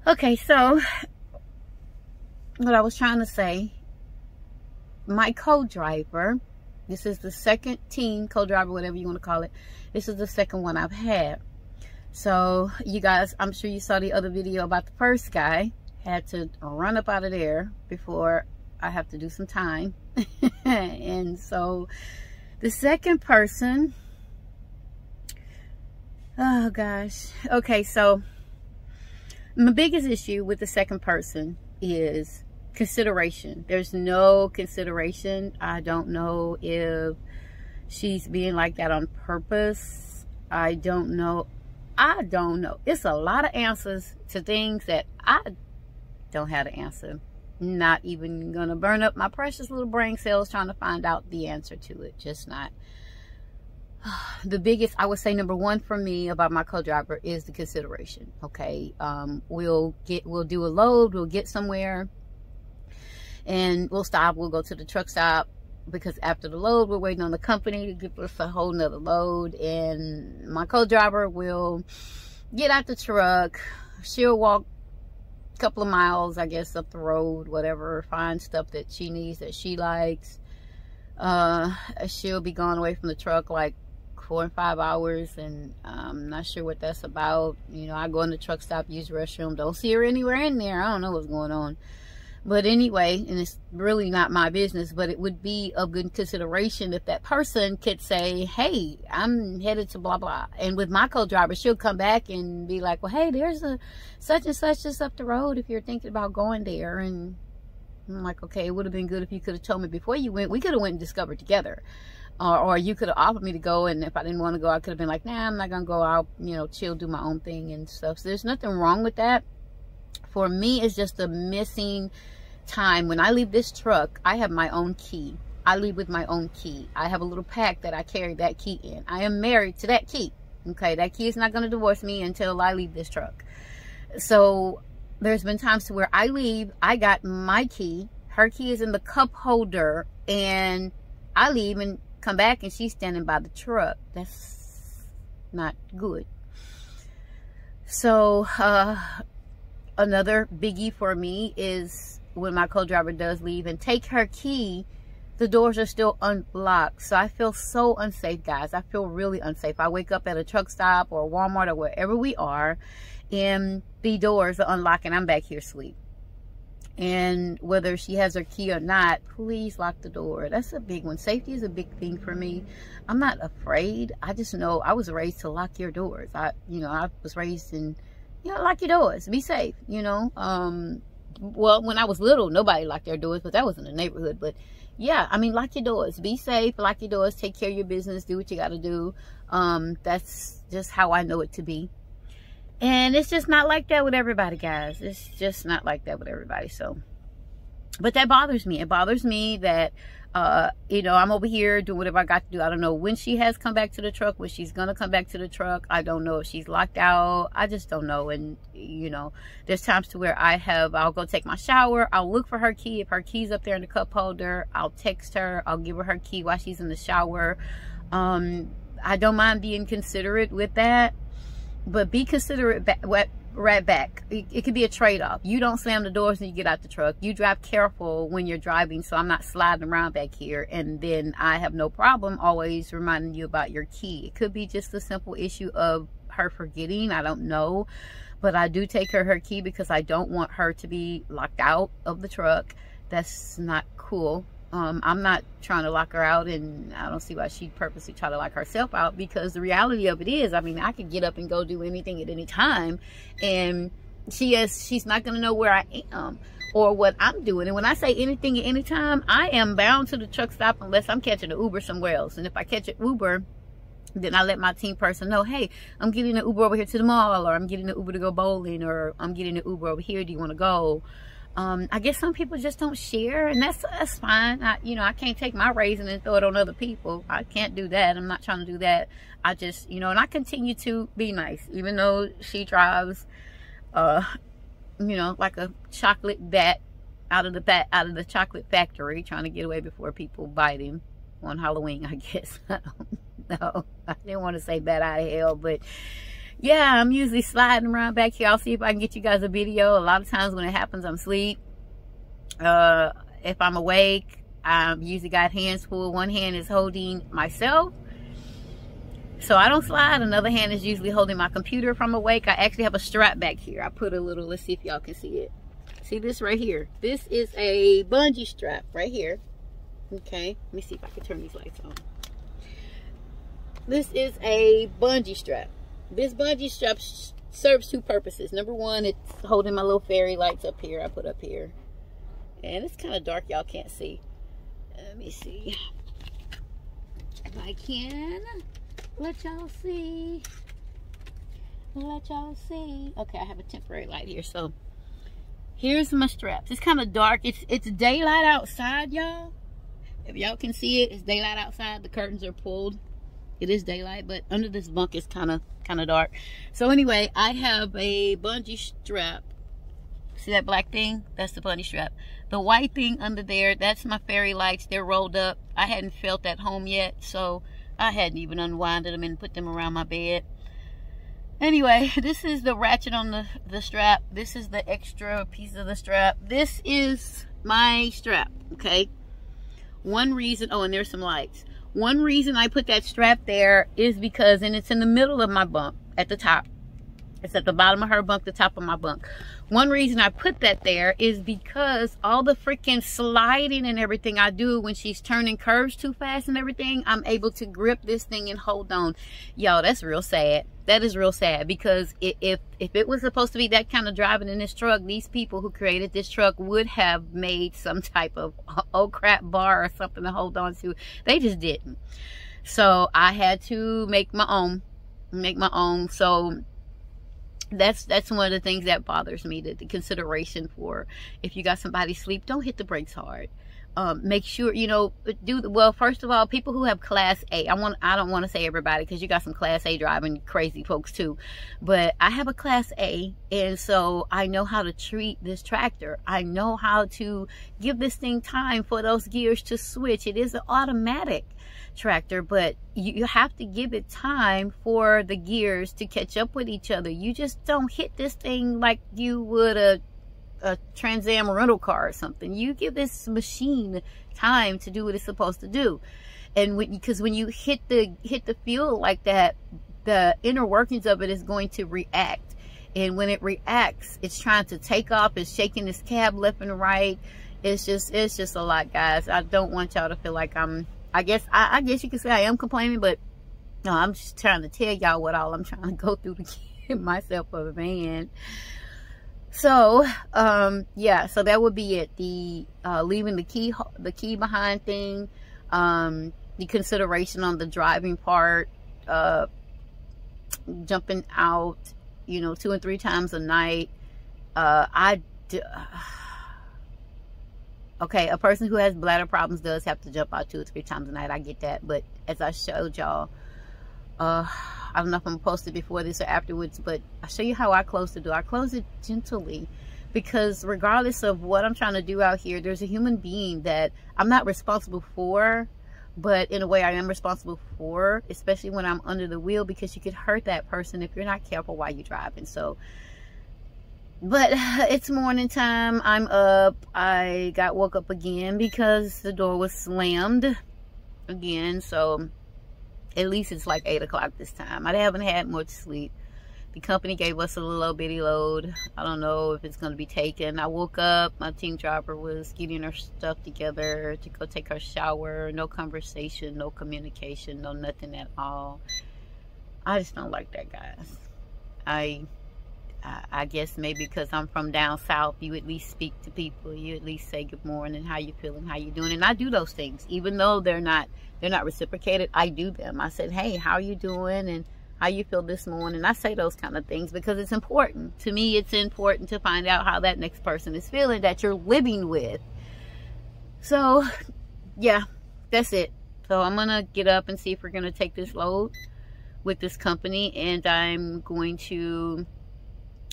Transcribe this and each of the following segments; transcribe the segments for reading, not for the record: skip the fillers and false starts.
Okay, so what I was trying to say, my co-driver, this is the second team co-driver, whatever you want to call it. This is the second one I've had. So you guys, I'm sure you saw the other video about the first guy. Had to run up out of there before I have to do some time. And so the second person, oh gosh. Okay, so my biggest issue with the second person is consideration. There's no consideration. I don't know if she's being like that on purpose. I don't know. It's a lot of answers to things that I don't have to answer. Not even gonna burn up my precious little brain cells trying to find out the answer to it. Just not. The biggest, I would say, number one for me about my co-driver is the consideration. Okay, we'll do a load, we'll get somewhere, and we'll stop. We'll go to the truck stop, because after the load, we're waiting on the company to give us a whole nother load. And my co-driver will get out the truck. She'll walk a couple of miles, I guess, up the road, whatever, find stuff that she needs, that she likes. She'll be gone away from the truck like 4 and 5 hours, and I'm not sure what that's about. You know, I go in the truck stop, use the restroom, don't see her anywhere in there. I don't know what's going on. But anyway, and it's really not my business, but it would be of good consideration if that person could say, hey, I'm headed to blah, blah. And with my co-driver, she'll come back and be like, well, hey, there's a such and such just up the road if you're thinking about going there. And I'm like, okay, it would have been good if you could have told me before you went. We could have went and discovered together. Or you could have offered me to go, and if I didn't want to go, I could have been like, nah, I'm not going to go. I'll, you know, chill, do my own thing and stuff. So there's nothing wrong with that. For me, it's just a missing time. When I leave this truck, I have my own key. I leave with my own key. I have a little pack that I carry that key in. I am married to that key. Okay, that key is not going to divorce me until I leave this truck. So there's been times to where I leave, I got my key, her key is in the cup holder, and I leave and come back and she's standing by the truck. That's not good. So another biggie for me is when my co-driver does leave and take her key, the doors are still unlocked. So I feel so unsafe, guys. I feel really unsafe. I wake up at a truck stop or Walmart or wherever we are, and the doors are unlocked and I'm back here asleep. And whether she has her key or not, please lock the door. That's a big one. Safety is a big thing for me. I'm not afraid. I just know I was raised to lock your doors. I was raised in, lock your doors. Be safe, Well, when I was little, nobody locked their doors, but that was in the neighborhood. But yeah, I mean, lock your doors. Be safe. Lock your doors. Take care of your business. Do what you got to do. That's just how I know it to be. And it's just not like that with everybody, guys. It's just not like that with everybody. So, but that bothers me. It bothers me that, I'm over here doing whatever I got to do. I don't know when she has come back to the truck, when she's going to come back to the truck. I don't know if she's locked out. I just don't know. And, there's times to where I'll go take my shower. I'll look for her key. If her key's up there in the cup holder, I'll text her. I'll give her key while she's in the shower. I don't mind being considerate with that. But be considerate right back. It could be a trade-off. You don't slam the doors when you get out the truck. You drive careful when you're driving, so I'm not sliding around back here. And then I have no problem always reminding you about your key. It could be just a simple issue of her forgetting. I don't know. But I do take her key because I don't want her to be locked out of the truck. That's not cool. I'm not trying to lock her out, and I don't see why she'd purposely try to lock herself out, because the reality of it is, I mean, I could get up and go do anything at any time, and she's not going to know where I am or what I'm doing. And when I say anything at any time, I am bound to the truck stop unless I'm catching an Uber somewhere else. And if I catch an Uber, then I let my team person know, hey, I'm getting an Uber over here to the mall, or I'm getting an Uber to go bowling, or I'm getting an Uber over here. Do you want to go? I guess some people just don't share, and that's fine. I can't take my raising and throw it on other people. I can't do that. I'm not trying to do that. I just, and I continue to be nice, even though she drives, like a chocolate bat out of the chocolate factory, trying to get away before people bite him on Halloween, I guess. I don't know. I didn't want to say bat out of hell, but Yeah, I'm usually sliding around back here. I'll see if I can get you guys a video. A lot of times when it happens, I'm asleep. If I'm awake, I've usually got hands full. One hand is holding myself, so I don't slide. Another hand is usually holding my computer if I'm awake. I actually have a strap back here. I put a little, let's see if y'all can see it. See this right here? This is a bungee strap right here. Okay, let me see if I can turn these lights on. This is a bungee strap. This bungee strap serves two purposes. Number one, it's holding my little fairy lights up here. I put up here. And it's kind of dark. Y'all can't see. Let me see if I can let y'all see. Let y'all see. Okay, I have a temporary light here. So here's my straps. It's kind of dark. It's daylight outside, y'all. If y'all can see it, it's daylight outside. The curtains are pulled. It is daylight, but under this bunk it's kind of dark. So anyway, I have a bungee strap. See that black thing? That's the bungee strap. The white thing under there, that's my fairy lights. They're rolled up. I hadn't felt at home yet, so I hadn't even unwinded them and put them around my bed. Anyway, this is the ratchet on the strap. This is the extra piece of the strap. This is my strap, okay? One reason, oh, and there's some lights. One reason I put that strap there is because, and it's in the middle of my bunk at the top. It's at the bottom of her bunk, the top of my bunk. One reason I put that there is because all the freaking sliding and everything I do when she's turning curves too fast and everything, I'm able to grip this thing and hold on. Yo, that's real sad. That is real sad, because if it was supposed to be that kind of driving in this truck, these people who created this truck would have made some type of oh crap bar or something to hold on to. They just didn't. So I had to make my own. So that's one of the things that bothers me, the consideration for, if you got somebody asleep, don't hit the brakes hard. Make sure, you know, well, first of all, people who have class A, I don't want to say everybody, because you got some class A driving crazy folks too, but I have a class A, and so I know how to treat this tractor. I know how to give this thing time for those gears to switch. It is an automatic tractor, but you have to give it time for the gears to catch up with each other. You just don't hit this thing like you would a Trans Am rental car or something. You give this machine time to do what it's supposed to do. And because when you hit the fuel like that, the inner workings of it is going to react. And when it reacts, it's trying to take off. It's shaking this cab left and right. It's just a lot, guys. I don't want y'all to feel like I guess you could say I am complaining, but no, I'm just trying to tell y'all what all I'm trying to go through to get myself a van. So yeah, so that would be it. The leaving the key behind thing, the consideration on the driving part, jumping out, you know, 2 and 3 times a night. Okay, a person who has bladder problems does have to jump out 2 or 3 times a night. I get that, but as I showed y'all, I don't know if I'm gonna post it before this or afterwards, but I'll show you how I close the door. I close it gently, because regardless of what I'm trying to do out here, there's a human being that I'm not responsible for, but in a way I am responsible for, especially when I'm under the wheel, because you could hurt that person if you're not careful while you're driving. So, but it's morning time. I'm up. I got woke up again because the door was slammed again. So at least it's like 8 o'clock this time. I haven't had much sleep. The company gave us a little bitty load. I don't know if it's going to be taken. I woke up. My team driver was getting her stuff together to go take her shower. No conversation, no communication, no nothing at all. I just don't like that, guys. I guess maybe because I'm from down south, you at least speak to people. You at least say good morning, how you feeling, how you doing. And I do those things, even though they're not reciprocated. I do them. I said, hey, how you doing, and how you feel this morning. I say those kind of things because it's important to me. It's important to find out how that next person is feeling that you're living with. So yeah, that's it. So I'm gonna get up and see if we're gonna take this load with this company, and I'm going to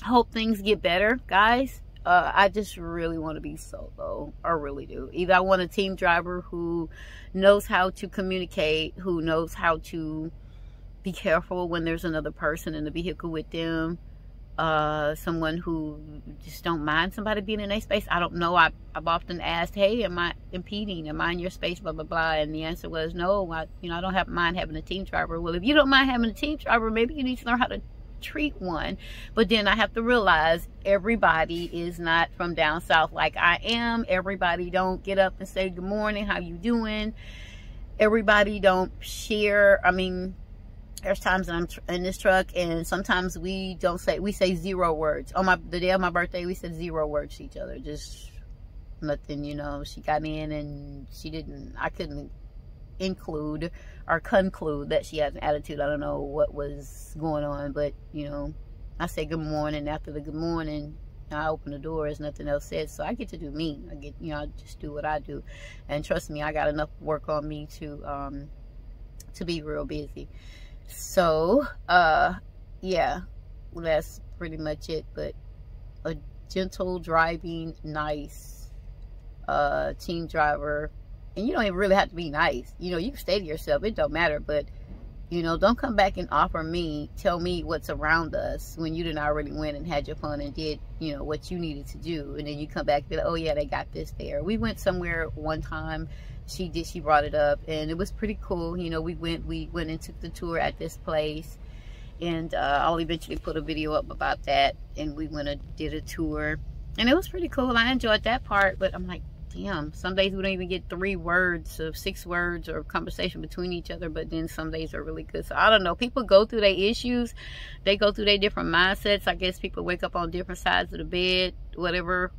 hope things get better, guys. I just really want to be solo. I really do. Either I want a team driver who knows how to communicate, who knows how to be careful when there's another person in the vehicle with them. Someone who just don't mind somebody being in their space. I don't know. I've often asked, hey, am I impeding? Am I in your space? Blah, blah, blah. And the answer was no. I don't mind having a team driver. Well, if you don't mind having a team driver, maybe you need to learn how to treat one. But then I have to realize everybody is not from down south like I am. Everybody don't get up and say good morning, how you doing? Everybody don't share. I mean, there's times that I'm in this truck, and sometimes we say 0 words. On the day of my birthday, we said 0 words to each other. Just nothing, She got in and I couldn't include or conclude that she has an attitude. I don't know what was going on, but, I say good morning. After the good morning, I open the door. There's nothing else said. So I get to do me. I just do what I do. And trust me, I got enough work on me to be real busy. So yeah, that's pretty much it. But a gentle driving, nice team driver, and you don't even really have to be nice. You can stay to yourself, it don't matter. But don't come back and tell me what's around us when you didn't already went and had your fun and did what you needed to do, and then you come back and be like, oh yeah, they got this there. We went somewhere one time. She brought it up, and it was pretty cool. We went and took the tour at this place, and I'll eventually put a video up about that. And we went and did a tour, and it was pretty cool. I enjoyed that part, but I'm like, damn, some days we don't even get 3 words or 6 words or conversation between each other, but then some days are really good. So I don't know, people go through their issues, they go through their different mindsets. I guess people wake up on different sides of the bed, whatever.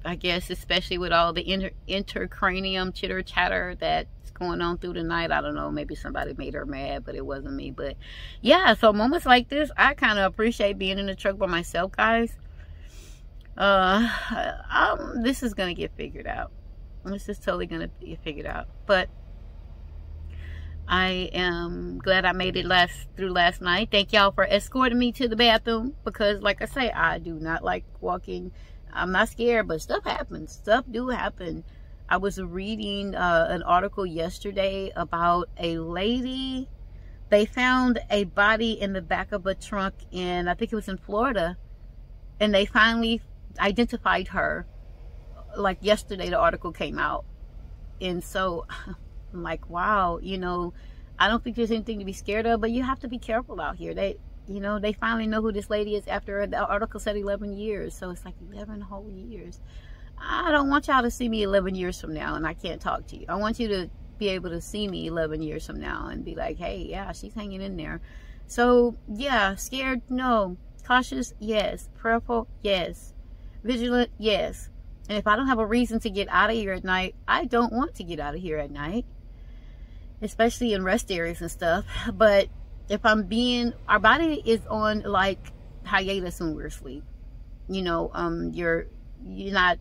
I guess, especially with all the intercranium chitter chatter that's going on through the night. I don't know, maybe somebody made her mad, but it wasn't me. But yeah, so moments like this, I kind of appreciate being in the truck by myself, guys. This is gonna get figured out. This is totally gonna get figured out. But I am glad I made it through last night. Thank y'all for escorting me to the bathroom, because like I say, I do not like walking. I'm not scared, but stuff happens. Stuff do happen. I was reading an article yesterday about a lady. They found a body in the back of a trunk in, I think it was in Florida, and they finally identified her. Like yesterday, the article came out. And so I'm like, wow, I don't think there's anything to be scared of, but you have to be careful out here. They finally know who this lady is after the article said 11 years. So it's like 11 whole years. I don't want y'all to see me 11 years from now and I can't talk to you. I want you to be able to see me 11 years from now and be like, hey, yeah, she's hanging in there. So yeah, scared, no. Cautious, yes. Prayerful, yes. Vigilant, yes. And if I don't have a reason to get out of here at night, I don't want to get out of here at night, especially in rest areas and stuff. But if our body is on like hiatus when we're asleep. You're not,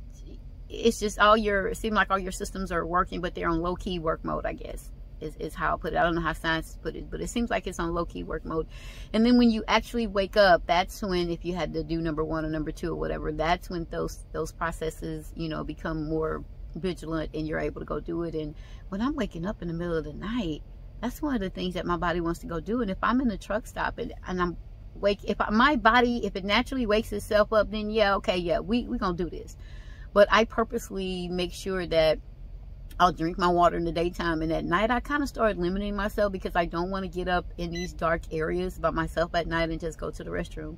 it's just it seems like all your systems are working, but they're on low-key work mode, I guess, is how I put it. I don't know how science put it, but it seems like it's on low-key work mode. And then when you actually wake up, that's when, if you had to do number 1 or number 2 or whatever, that's when those processes, become more vigilant and you're able to go do it. And when I'm waking up in the middle of the night, that's one of the things that my body wants to go do. And if I'm in the truck stop and I'm my body, if it naturally wakes itself up, then yeah, okay, yeah, we gonna do this. But I purposely make sure that I'll drink my water in the daytime, and at night I kind of started limiting myself because I don't want to get up in these dark areas by myself at night and just go to the restroom.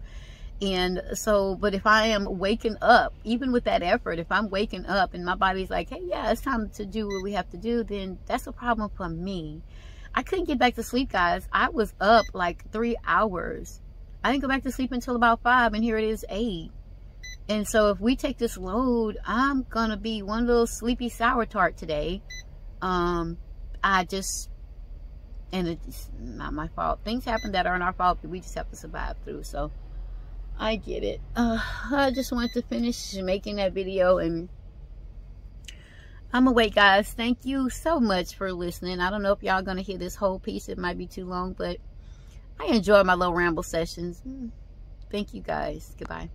And so, but if I am waking up, even with that effort, if I'm waking up and my body's like, hey, yeah, it's time to do what we have to do, then that's a problem for me. I couldn't get back to sleep, guys. I was up like 3 hours. I didn't go back to sleep until about 5, and here it is 8. And so if we take this load, I'm gonna be one little sleepy sour tart today. And it's not my fault. Things happen that aren't our fault, but we just have to survive through. So I get it. I just wanted to finish making that video, and I'm awake, guys. Thank you so much for listening. I don't know if y'all gonna hear this whole piece. It might be too long, but I enjoy my little ramble sessions. Thank you, guys. Goodbye.